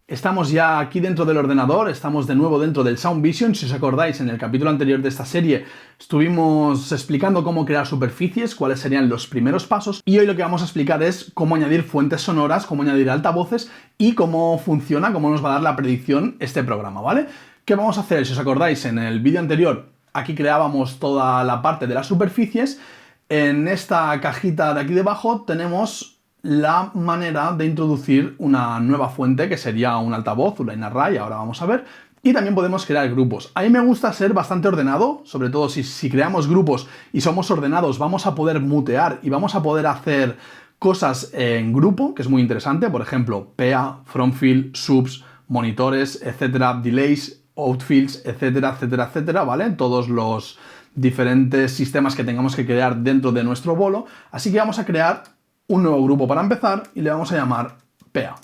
Estamos ya aquí dentro del ordenador, estamos de nuevo dentro del Sound Vision. Si os acordáis, en el capítulo anterior de esta serie estuvimos explicando cómo crear superficies, cuáles serían los primeros pasos, y hoy lo que vamos a explicar es cómo añadir fuentes sonoras, cómo añadir altavoces y cómo funciona, cómo nos va a dar la predicción este programa, ¿vale? ¿Qué vamos a hacer? Si os acordáis, en el vídeo anterior aquí creábamos toda la parte de las superficies. En esta cajita de aquí debajo tenemos la manera de introducir una nueva fuente que sería un altavoz, un line array, ahora vamos a ver, y también podemos crear grupos. A mí me gusta ser bastante ordenado, sobre todo si creamos grupos y somos ordenados, vamos a poder mutear y vamos a poder hacer cosas en grupo, que es muy interesante, por ejemplo, PA, front field, subs, monitores, etcétera, delays, outfields, etcétera, etcétera, etcétera, ¿vale? Todos los diferentes sistemas que tengamos que crear dentro de nuestro bolo, así que vamos a crear un nuevo grupo para empezar y le vamos a llamar PA.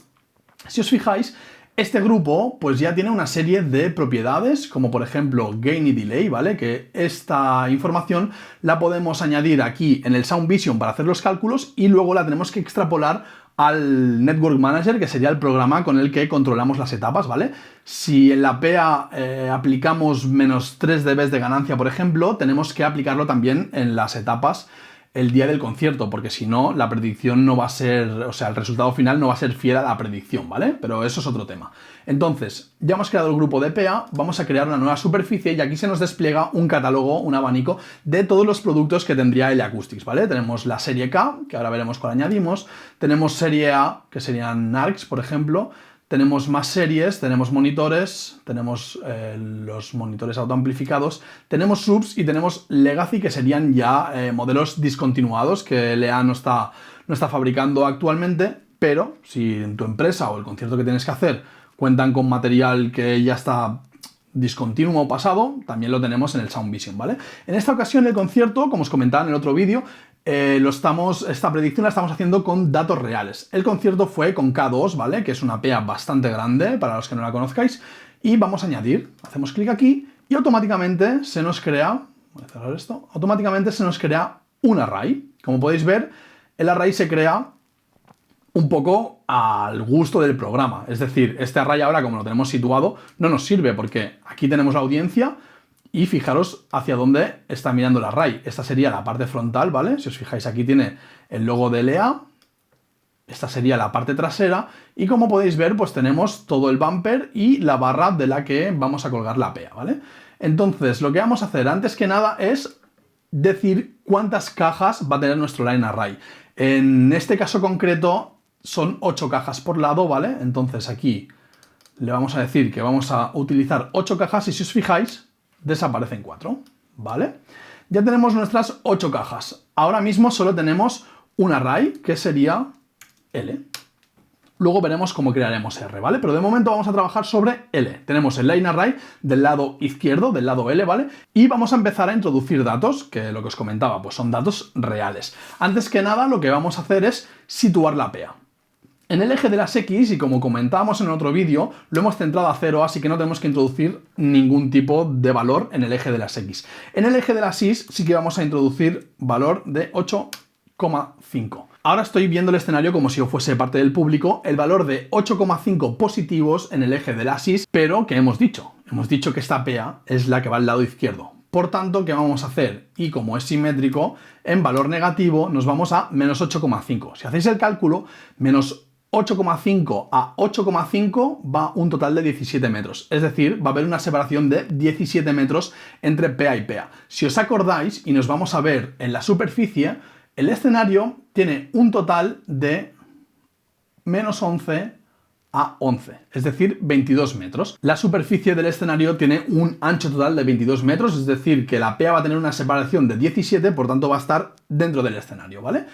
Si os fijáis, este grupo pues ya tiene una serie de propiedades, como por ejemplo gain y delay, ¿vale? Que esta información la podemos añadir aquí en el Sound Vision para hacer los cálculos y luego la tenemos que extrapolar al Network Manager, que sería el programa con el que controlamos las etapas, ¿vale? Si en la PA aplicamos menos 3 dB de ganancia, por ejemplo, tenemos que aplicarlo también en las etapas el día del concierto, porque si no, la predicción no va a ser, o sea, el resultado final no va a ser fiel a la predicción, ¿vale? Pero eso es otro tema. Entonces, ya hemos creado el grupo de PA, vamos a crear una nueva superficie y aquí se nos despliega un catálogo, un abanico de todos los productos que tendría L-Acoustics, ¿vale? Tenemos la serie K, que ahora veremos cuál añadimos, tenemos serie A, que serían NARCs, por ejemplo, tenemos más series, tenemos monitores, tenemos los monitores autoamplificados, tenemos subs y tenemos legacy, que serían ya modelos discontinuados que LA no está fabricando actualmente, pero si en tu empresa o el concierto que tienes que hacer cuentan con material que ya está discontinuo o pasado, también lo tenemos en el Sound Vision, ¿vale? En esta ocasión el concierto, como os comentaba en el otro vídeo, esta predicción la estamos haciendo con datos reales. El concierto fue con K2, ¿vale? Que es una PA bastante grande, para los que no la conozcáis. Y vamos a añadir, hacemos clic aquí y automáticamente se nos crea, voy a cerrar esto, automáticamente se nos crea un array. Como podéis ver, el array se crea un poco al gusto del programa. Es decir, este array ahora, como lo tenemos situado, no nos sirve porque aquí tenemos la audiencia. Y fijaros hacia dónde está mirando el array. Esta sería la parte frontal, ¿vale? Si os fijáis, aquí tiene el logo de LA. Esta sería la parte trasera. Y como podéis ver, pues tenemos todo el bumper y la barra de la que vamos a colgar la PA, ¿vale? Entonces, lo que vamos a hacer antes que nada es decir cuántas cajas va a tener nuestro line array. En este caso concreto, son 8 cajas por lado, ¿vale? Entonces aquí le vamos a decir que vamos a utilizar 8 cajas y si os fijáis, desaparecen 4, ¿vale? Ya tenemos nuestras 8 cajas. Ahora mismo solo tenemos un array, que sería L. Luego veremos cómo crearemos R, ¿vale? Pero de momento vamos a trabajar sobre L. Tenemos el line array del lado izquierdo, del lado L, ¿vale? Y vamos a empezar a introducir datos, que lo que os comentaba, pues son datos reales. Antes que nada, lo que vamos a hacer es situar la PA. En el eje de las X, y como comentábamos en otro vídeo, lo hemos centrado a 0, así que no tenemos que introducir ningún tipo de valor en el eje de las X. En el eje de las Y sí que vamos a introducir valor de 8,5. Ahora estoy viendo el escenario como si yo fuese parte del público, el valor de 8,5 positivos en el eje de las Y, pero ¿qué hemos dicho? Hemos dicho que esta PA es la que va al lado izquierdo. Por tanto, ¿qué vamos a hacer? Y como es simétrico, en valor negativo nos vamos a menos 8,5. Si hacéis el cálculo, menos 8,5 a 8,5 va un total de 17 metros. Es decir, va a haber una separación de 17 metros entre PA y PA. Si os acordáis, y nos vamos a ver en la superficie, el escenario tiene un total de menos 11 a 11, es decir, 22 metros. La superficie del escenario tiene un ancho total de 22 metros, es decir, que la PA va a tener una separación de 17, por tanto va a estar dentro del escenario, ¿vale?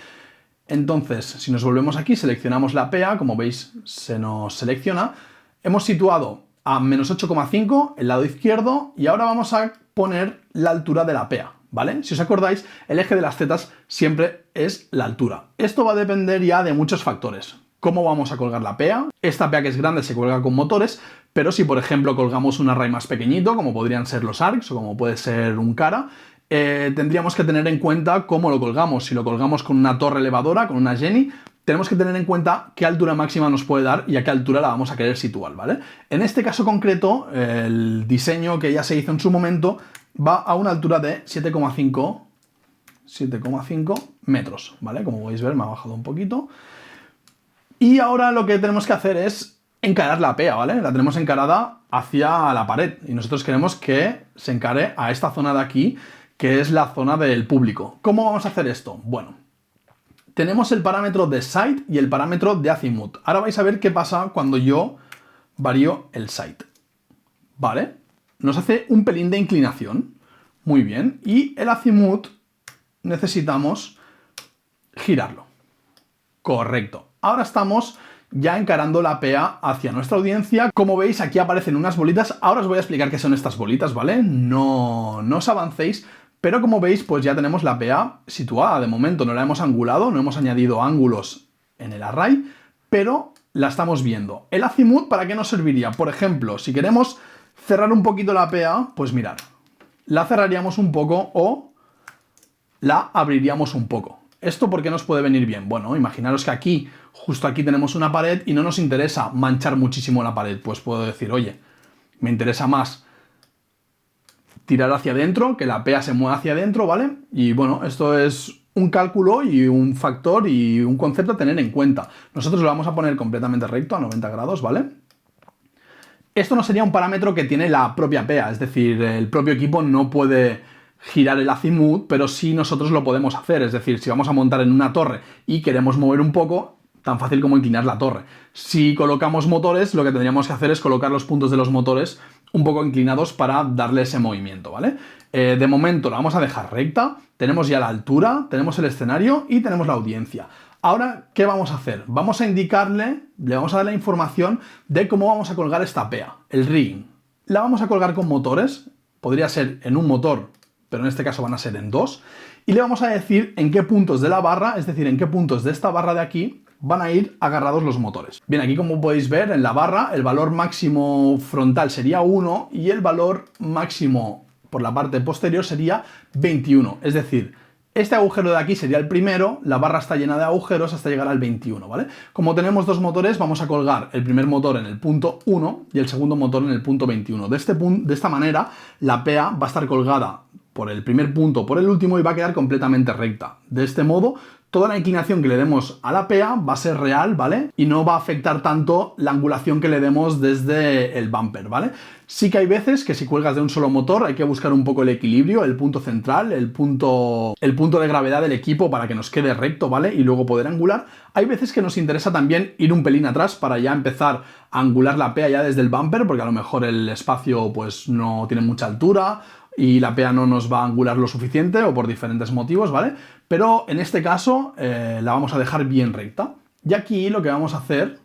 Entonces, si nos volvemos aquí, seleccionamos la PA, como veis se nos selecciona, hemos situado a menos 8,5 el lado izquierdo y ahora vamos a poner la altura de la PA, ¿vale? Si os acordáis, el eje de las Z siempre es la altura. Esto va a depender ya de muchos factores. ¿Cómo vamos a colgar la PA? Esta PA que es grande se cuelga con motores, pero si por ejemplo colgamos un array más pequeñito, como podrían ser los ARCs o como puede ser un Cara, tendríamos que tener en cuenta cómo lo colgamos. Si lo colgamos con una torre elevadora, con una Jenny, tenemos que tener en cuenta qué altura máxima nos puede dar y a qué altura la vamos a querer situar, ¿vale? En este caso concreto, el diseño que ya se hizo en su momento va a una altura de 7,5 metros, ¿vale? Como podéis ver, me ha bajado un poquito. Y ahora lo que tenemos que hacer es encarar la pea, ¿vale? La tenemos encarada hacia la pared y nosotros queremos que se encare a esta zona de aquí, que es la zona del público. ¿Cómo vamos a hacer esto? Bueno, tenemos el parámetro de side y el parámetro de azimut. Ahora vais a ver qué pasa cuando yo varío el side, ¿vale? Nos hace un pelín de inclinación, muy bien, y el azimut necesitamos girarlo. Correcto. Ahora estamos ya encarando la PA hacia nuestra audiencia. Como veis, aquí aparecen unas bolitas. Ahora os voy a explicar qué son estas bolitas, ¿vale? No os avancéis, pero como veis, pues ya tenemos la PA situada. De momento no la hemos angulado, no hemos añadido ángulos en el array, pero la estamos viendo. ¿El azimut para qué nos serviría? Por ejemplo, si queremos cerrar un poquito la PA, pues mirad, la cerraríamos un poco o la abriríamos un poco. ¿Esto por qué nos puede venir bien? Bueno, imaginaros que aquí, justo aquí tenemos una pared y no nos interesa manchar muchísimo la pared. Pues puedo decir, oye, me interesa más tirar hacia adentro, que la PA se mueva hacia adentro, ¿vale? Y bueno, esto es un cálculo y un factor y un concepto a tener en cuenta. Nosotros lo vamos a poner completamente recto a 90 grados, ¿vale? Esto no sería un parámetro que tiene la propia PA, es decir, el propio equipo no puede girar el azimut, pero sí nosotros lo podemos hacer. Es decir, si vamos a montar en una torre y queremos mover un poco, tan fácil como inclinar la torre. Si colocamos motores, lo que tendríamos que hacer es colocar los puntos de los motores un poco inclinados para darle ese movimiento, ¿vale? De momento la vamos a dejar recta, tenemos ya la altura, tenemos el escenario y tenemos la audiencia. Ahora, ¿qué vamos a hacer? Vamos a indicarle, le vamos a dar la información de cómo vamos a colgar esta PA, el rigging. La vamos a colgar con motores, podría ser en un motor, pero en este caso van a ser en dos, y le vamos a decir en qué puntos de la barra, es decir, en qué puntos de esta barra de aquí, van a ir agarrados los motores. Bien, aquí como podéis ver en la barra, el valor máximo frontal sería 1 y el valor máximo por la parte posterior sería 21, es decir, este agujero de aquí sería el primero, la barra está llena de agujeros hasta llegar al 21, ¿vale? Como tenemos dos motores, vamos a colgar el primer motor en el punto 1 y el segundo motor en el punto 21. De esta manera, la PA va a estar colgada por el primer punto, por el último y va a quedar completamente recta. De este modo, toda la inclinación que le demos a la PA va a ser real, ¿vale? Y no va a afectar tanto la angulación que le demos desde el bumper, ¿vale? Sí que hay veces que si cuelgas de un solo motor hay que buscar un poco el equilibrio, el punto central, el punto de gravedad del equipo para que nos quede recto, ¿vale? Y luego poder angular. Hay veces que nos interesa también ir un pelín atrás para ya empezar a angular la PA ya desde el bumper, porque a lo mejor el espacio pues no tiene mucha altura y la PA no nos va a angular lo suficiente o por diferentes motivos, ¿vale? Pero en este caso la vamos a dejar bien recta. Y aquí lo que vamos a hacer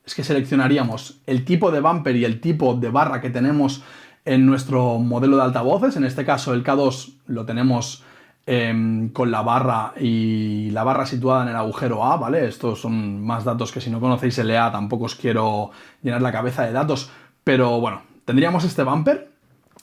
es que seleccionaríamos el tipo de bumper y el tipo de barra que tenemos en nuestro modelo de altavoces. En este caso el K2 lo tenemos con la barra y la barra situada en el agujero A, ¿vale? Estos son más datos que si no conocéis el EA tampoco os quiero llenar la cabeza de datos, pero bueno, tendríamos este bumper.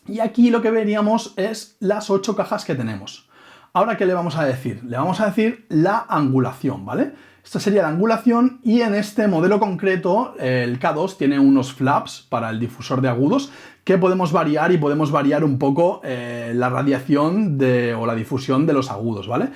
Y aquí lo que veríamos es las 8 cajas que tenemos. Ahora, ¿qué le vamos a decir? Le vamos a decir la angulación, ¿vale? Esta sería la angulación y en este modelo concreto el K2 tiene unos flaps para el difusor de agudos que podemos variar y podemos variar un poco la radiación o la difusión de los agudos, ¿vale?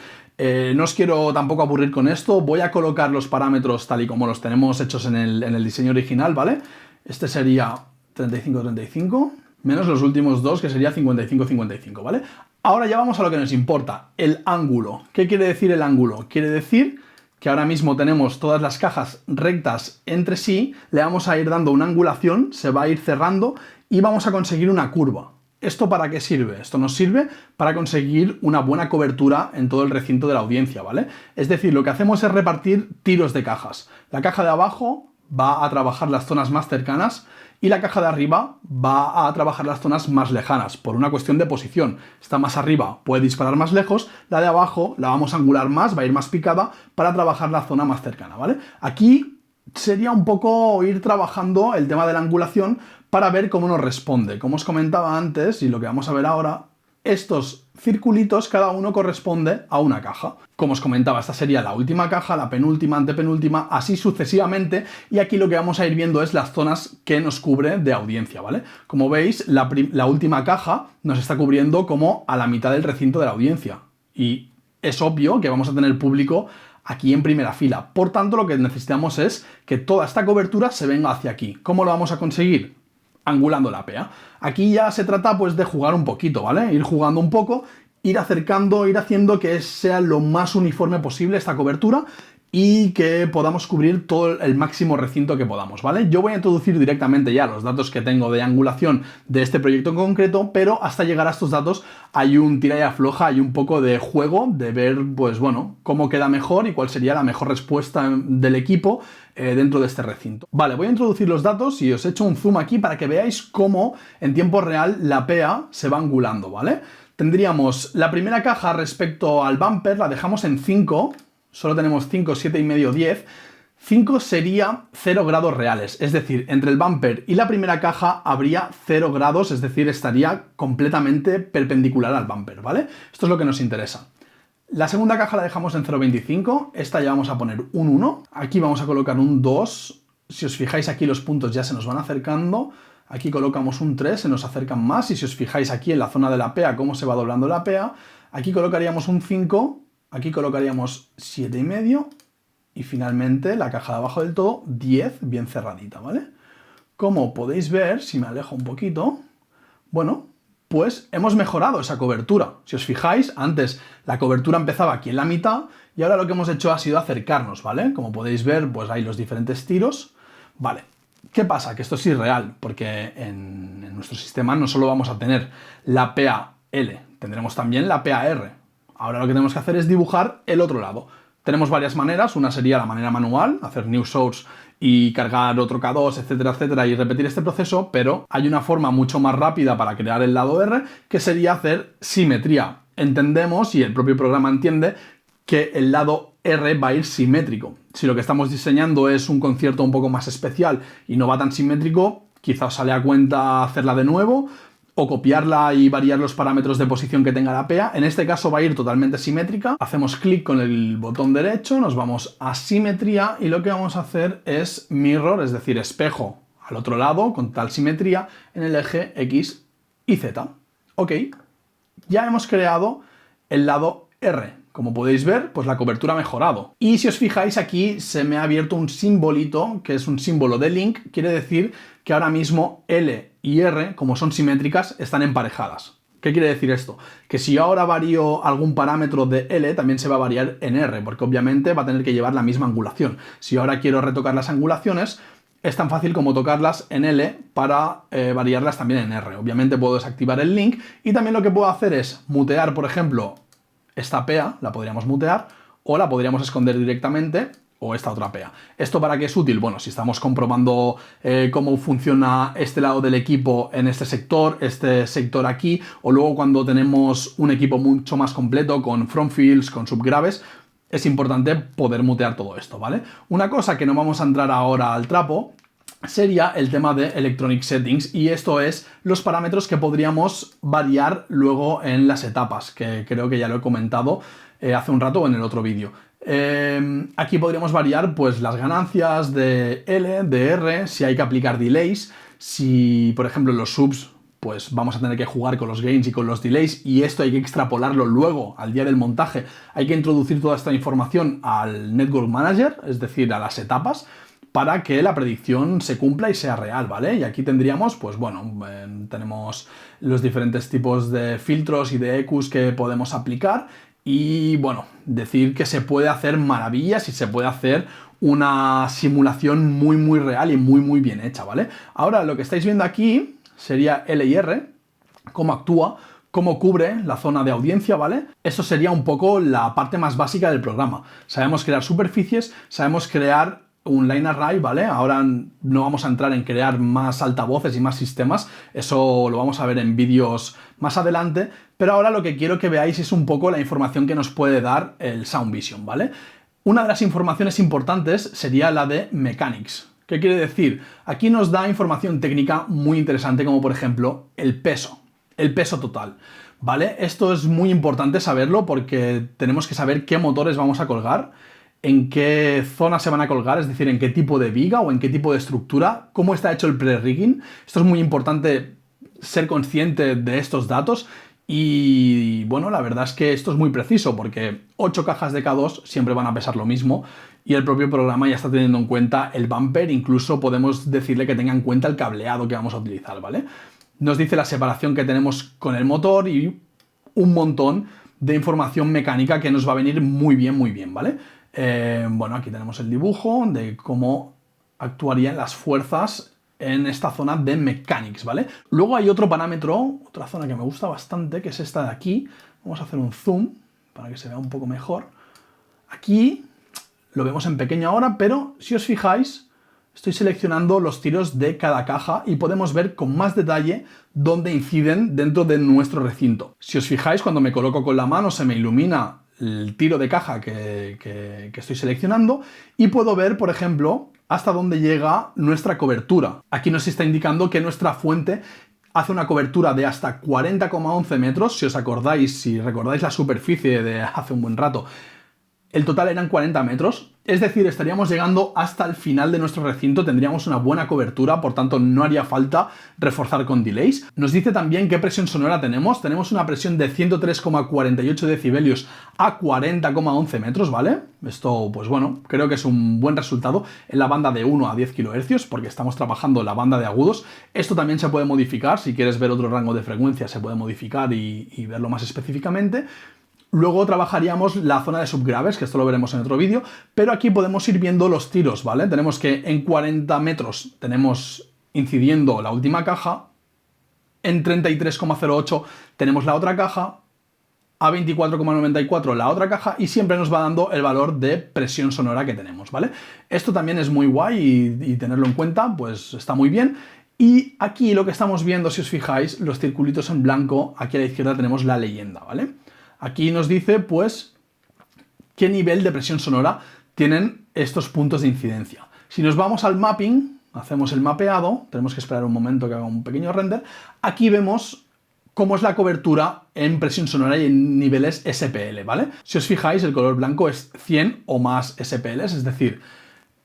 No os quiero tampoco aburrir con esto, voy a colocar los parámetros tal y como los tenemos hechos en el diseño original, ¿vale? Este sería 35-35... menos los últimos dos, que sería 55-55, ¿vale? Ahora ya vamos a lo que nos importa, el ángulo. ¿Qué quiere decir el ángulo? Quiere decir que ahora mismo tenemos todas las cajas rectas entre sí, le vamos a ir dando una angulación, se va a ir cerrando y vamos a conseguir una curva. ¿Esto para qué sirve? Esto nos sirve para conseguir una buena cobertura en todo el recinto de la audiencia, ¿vale? Es decir, lo que hacemos es repartir tiros de cajas. La caja de abajo va a trabajar las zonas más cercanas y la caja de arriba va a trabajar las zonas más lejanas, por una cuestión de posición. Está más arriba, puede disparar más lejos, la de abajo la vamos a angular más, va a ir más picada para trabajar la zona más cercana, ¿vale? Aquí sería un poco ir trabajando el tema de la angulación para ver cómo nos responde. Como os comentaba antes, y lo que vamos a ver ahora, estos circulitos, cada uno corresponde a una caja. Como os comentaba, esta sería la última caja, la penúltima, antepenúltima, así sucesivamente, y aquí lo que vamos a ir viendo es las zonas que nos cubre de audiencia, ¿vale? Como veis, la última caja nos está cubriendo como a la mitad del recinto de la audiencia, y es obvio que vamos a tener público aquí en primera fila. Por tanto, lo que necesitamos es que toda esta cobertura se venga hacia aquí. ¿Cómo lo vamos a conseguir? Angulando la PA. Aquí ya se trata pues de jugar un poquito, ¿vale? Ir jugando un poco, ir acercando, ir haciendo que sea lo más uniforme posible esta cobertura y que podamos cubrir todo el máximo recinto que podamos, ¿vale? Yo voy a introducir directamente ya los datos que tengo de angulación de este proyecto en concreto, pero hasta llegar a estos datos hay un tira y afloja, hay un poco de juego, de ver, pues bueno, cómo queda mejor y cuál sería la mejor respuesta del equipo dentro de este recinto. Vale, voy a introducir los datos y os he hecho un zoom aquí para que veáis cómo en tiempo real la PA se va angulando, ¿vale? Tendríamos la primera caja respecto al bumper, la dejamos en 5, solo tenemos 5, 7 y medio, 10. 5 sería 0 grados reales, es decir, entre el bumper y la primera caja habría 0 grados, es decir, estaría completamente perpendicular al bumper, ¿vale? Esto es lo que nos interesa. La segunda caja la dejamos en 0,25, esta ya vamos a poner un 1, aquí vamos a colocar un 2, si os fijáis aquí los puntos ya se nos van acercando, aquí colocamos un 3, se nos acercan más, y si os fijáis aquí en la zona de la PA, cómo se va doblando la PA, aquí colocaríamos un 5, aquí colocaríamos 7,5 y finalmente la caja de abajo del todo 10 bien cerradita, ¿vale? Como podéis ver, si me alejo un poquito, bueno, pues hemos mejorado esa cobertura. Si os fijáis, antes la cobertura empezaba aquí en la mitad y ahora lo que hemos hecho ha sido acercarnos, ¿vale? Como podéis ver, pues hay los diferentes tiros, ¿vale? ¿Qué pasa? Que esto es irreal, porque en nuestro sistema no solo vamos a tener la PA-L, tendremos también la PA-R. Ahora lo que tenemos que hacer es dibujar el otro lado. Tenemos varias maneras, una sería la manera manual, hacer new source y cargar otro K2, etcétera, etcétera, y repetir este proceso, pero hay una forma mucho más rápida para crear el lado R, que sería hacer simetría. Entendemos, y el propio programa entiende, que el lado R va a ir simétrico. Si lo que estamos diseñando es un concierto un poco más especial y no va tan simétrico, quizás os sale a cuenta hacerla de nuevo, o copiarla y variar los parámetros de posición que tenga la PA. En este caso va a ir totalmente simétrica. Hacemos clic con el botón derecho, nos vamos a simetría y lo que vamos a hacer es mirror, es decir, espejo al otro lado con tal simetría en el eje X y Z. Ok, ya hemos creado el lado R. Como podéis ver, pues la cobertura ha mejorado. Y si os fijáis aquí se me ha abierto un simbolito, que es un símbolo de link, quiere decir que ahora mismo L y R, como son simétricas, están emparejadas. ¿Qué quiere decir esto? Que si yo ahora varío algún parámetro de L, también se va a variar en R, porque obviamente va a tener que llevar la misma angulación. Si ahora quiero retocar las angulaciones, es tan fácil como tocarlas en L para variarlas también en R. Obviamente puedo desactivar el link y también lo que puedo hacer es mutear, por ejemplo, esta PA, la podríamos mutear, o la podríamos esconder directamente, o esta otra PA. ¿Esto para qué es útil? Bueno, si estamos comprobando cómo funciona este lado del equipo en este sector aquí, o luego cuando tenemos un equipo mucho más completo con front fields, con subgraves, es importante poder mutear todo esto, ¿vale? Una cosa que no vamos a entrar ahora al trapo sería el tema de Electronic Settings, y esto es los parámetros que podríamos variar luego en las etapas, que creo que ya lo he comentado hace un rato en el otro vídeo. Aquí podríamos variar pues las ganancias de L, de R, si hay que aplicar delays, si por ejemplo en los subs pues vamos a tener que jugar con los gains y con los delays, y esto hay que extrapolarlo luego al día del montaje, hay que introducir toda esta información al Network Manager, es decir, a las etapas, para que la predicción se cumpla y sea real, ¿vale? Y aquí tendríamos, pues bueno, tenemos los diferentes tipos de filtros y de EQs que podemos aplicar y, bueno, decir que se puede hacer maravillas y se puede hacer una simulación muy, muy real y muy, muy bien hecha, ¿vale? Ahora, lo que estáis viendo aquí sería L y R, cómo actúa, cómo cubre la zona de audiencia, ¿vale? Eso sería un poco la parte más básica del programa. Sabemos crear superficies, sabemos crear un line array, ¿vale? Ahora no vamos a entrar en crear más altavoces y más sistemas, eso lo vamos a ver en vídeos más adelante, pero ahora lo que quiero que veáis es un poco la información que nos puede dar el Sound Vision, ¿vale? Una de las informaciones importantes sería la de Mechanics. ¿Qué quiere decir? Aquí nos da información técnica muy interesante, como por ejemplo el peso. el peso total, ¿vale? Esto es muy importante saberlo porque tenemos que saber qué motores vamos a colgar, en qué zona se van a colgar, es decir, en qué tipo de viga o en qué tipo de estructura, cómo está hecho el pre-rigging. Esto es muy importante ser consciente de estos datos y bueno, la verdad es que esto es muy preciso porque 8 cajas de K2 siempre van a pesar lo mismo y el propio programa ya está teniendo en cuenta el bumper, incluso podemos decirle que tenga en cuenta el cableado que vamos a utilizar, ¿vale? Nos dice la separación que tenemos con el motor y un montón de información mecánica que nos va a venir muy bien, ¿vale? Bueno, aquí tenemos el dibujo de cómo actuarían las fuerzas en esta zona de mechanics, ¿vale? Luego hay otro parámetro, otra zona que me gusta bastante, que es esta de aquí. Vamos a hacer un zoom para que se vea un poco mejor. Aquí lo vemos en pequeño ahora, pero si os fijáis, estoy seleccionando los tiros de cada caja y podemos ver con más detalle dónde inciden dentro de nuestro recinto. Si os fijáis, cuando me coloco con la mano se me ilumina el tiro de caja que estoy seleccionando y puedo ver, por ejemplo, hasta dónde llega nuestra cobertura. Aquí nos está indicando que nuestra fuente hace una cobertura de hasta 40,11 metros. Si os acordáis, si recordáis la superficie de hace un buen rato, el total eran 40 metros, es decir, estaríamos llegando hasta el final de nuestro recinto, tendríamos una buena cobertura, por tanto no haría falta reforzar con delays. Nos dice también qué presión sonora tenemos una presión de 103,48 decibelios a 40,11 metros, ¿vale? Esto, pues bueno, creo que es un buen resultado en la banda de 1 a 10 kHz, porque estamos trabajando la banda de agudos. Esto también se puede modificar, si quieres ver otro rango de frecuencia se puede modificar y verlo más específicamente. Luego trabajaríamos la zona de subgraves, que esto lo veremos en otro vídeo, pero aquí podemos ir viendo los tiros, ¿vale? Tenemos que en 40 metros tenemos incidiendo la última caja, en 33,08 tenemos la otra caja, a 24,94 la otra caja y siempre nos va dando el valor de presión sonora que tenemos, ¿vale? Esto también es muy guay y tenerlo en cuenta, pues está muy bien. Y aquí lo que estamos viendo, si os fijáis, los circulitos en blanco, aquí a la izquierda tenemos la leyenda, ¿vale? Aquí nos dice, pues, qué nivel de presión sonora tienen estos puntos de incidencia. Si nos vamos al mapping, hacemos el mapeado, tenemos que esperar un momento que haga un pequeño render, aquí vemos cómo es la cobertura en presión sonora y en niveles SPL, ¿vale? Si os fijáis, el color blanco es 100 o más SPLs, es decir,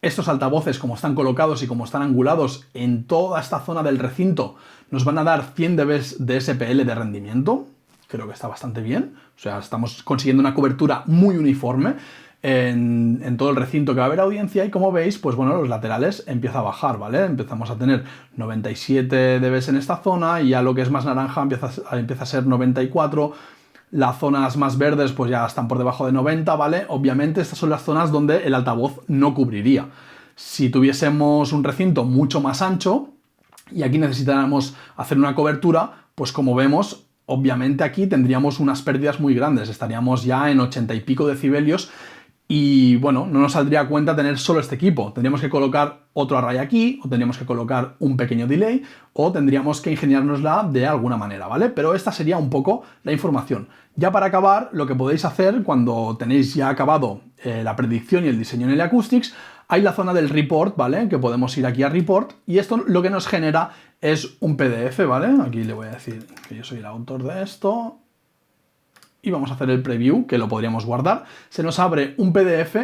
estos altavoces, como están colocados y como están angulados en toda esta zona del recinto, nos van a dar 100 dB de SPL de rendimiento. Creo que está bastante bien, o sea, estamos consiguiendo una cobertura muy uniforme en todo el recinto que va a haber audiencia y como veis, pues bueno, los laterales empieza a bajar, ¿vale? Empezamos a tener 97 dB en esta zona y ya lo que es más naranja empieza a ser 94, las zonas más verdes pues ya están por debajo de 90, ¿vale? Obviamente estas son las zonas donde el altavoz no cubriría. Si tuviésemos un recinto mucho más ancho y aquí necesitáramos hacer una cobertura, pues como vemos, obviamente aquí tendríamos unas pérdidas muy grandes, estaríamos ya en 80 y pico decibelios y bueno, no nos saldría a cuenta tener solo este equipo. Tendríamos que colocar otro array aquí, o tendríamos que colocar un pequeño delay, o tendríamos que ingeniárnosla de alguna manera, ¿vale? Pero esta sería un poco la información. Ya para acabar, lo que podéis hacer cuando tenéis ya acabado la predicción y el diseño en el Acoustics, hay la zona del report, ¿vale? Que podemos ir aquí a report y esto lo que nos genera es un PDF, ¿vale? Aquí le voy a decir que yo soy el autor de esto y vamos a hacer el preview, que lo podríamos guardar. Se nos abre un PDF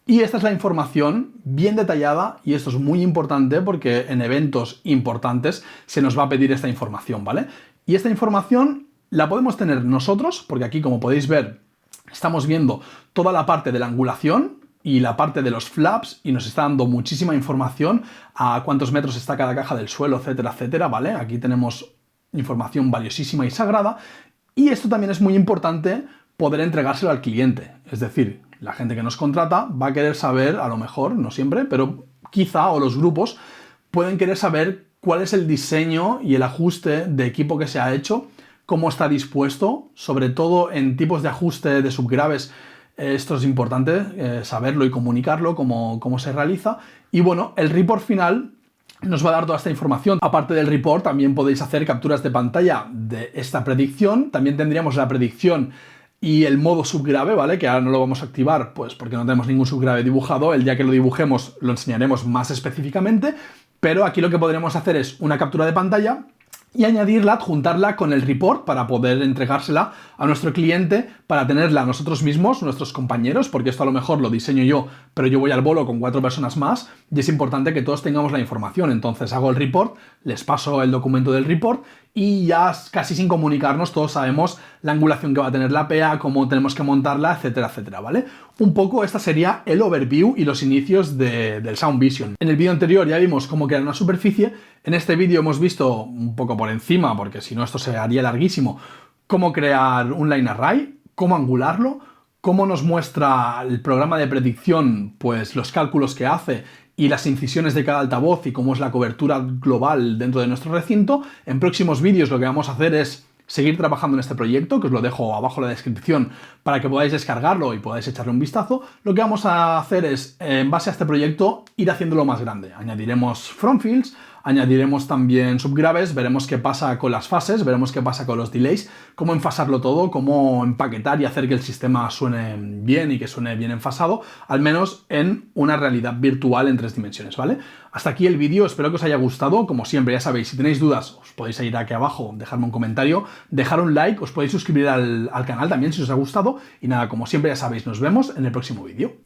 y esta es la información bien detallada y esto es muy importante porque en eventos importantes se nos va a pedir esta información, ¿vale? Y esta información la podemos tener nosotros porque aquí, como podéis ver, estamos viendo toda la parte de la angulación y la parte de los flaps y nos está dando muchísima información a cuántos metros está cada caja del suelo, etcétera, etcétera, ¿vale? Aquí tenemos información valiosísima y sagrada y esto también es muy importante poder entregárselo al cliente. Es decir, la gente que nos contrata va a querer saber, a lo mejor, no siempre, pero quizá, o los grupos, pueden querer saber cuál es el diseño y el ajuste de equipo que se ha hecho, cómo está dispuesto, sobre todo en tipos de ajuste de subgraves. Esto es importante, saberlo y comunicarlo, cómo se realiza. Y bueno, el report final nos va a dar toda esta información. Aparte del report, también podéis hacer capturas de pantalla de esta predicción. También tendríamos la predicción y el modo subgrave, ¿vale? Que ahora no lo vamos a activar, pues porque no tenemos ningún subgrave dibujado. El día que lo dibujemos lo enseñaremos más específicamente. Pero aquí lo que podremos hacer es una captura de pantalla y añadirla, adjuntarla con el report para poder entregársela a nuestro cliente, para tenerla nosotros mismos, nuestros compañeros, porque esto a lo mejor lo diseño yo, pero yo voy al bolo con 4 personas más y es importante que todos tengamos la información. Entonces hago el report, les paso el documento del report y ya casi sin comunicarnos todos sabemos la angulación que va a tener la PA, cómo tenemos que montarla, etcétera, etcétera, ¿vale? Un poco esta sería el overview y los inicios del Sound Vision. En el vídeo anterior ya vimos cómo crear una superficie. En este vídeo hemos visto un poco por encima, porque si no esto se haría larguísimo, cómo crear un line array, cómo angularlo, cómo nos muestra el programa de predicción, pues los cálculos que hace y las incisiones de cada altavoz y cómo es la cobertura global dentro de nuestro recinto. En próximos vídeos lo que vamos a hacer es seguir trabajando en este proyecto, que os lo dejo abajo en la descripción para que podáis descargarlo y podáis echarle un vistazo. Lo que vamos a hacer es, en base a este proyecto, ir haciéndolo más grande. Añadiremos front fields, añadiremos también subgraves, veremos qué pasa con las fases, veremos qué pasa con los delays, cómo enfasarlo todo, cómo empaquetar y hacer que el sistema suene bien y que suene bien enfasado, al menos en una realidad virtual en 3 dimensiones, ¿vale? Hasta aquí el vídeo, espero que os haya gustado. Como siempre, ya sabéis, si tenéis dudas, os podéis ir aquí abajo, dejarme un comentario, dejar un like, os podéis suscribir al canal también si os ha gustado. Y nada, como siempre, ya sabéis, nos vemos en el próximo vídeo.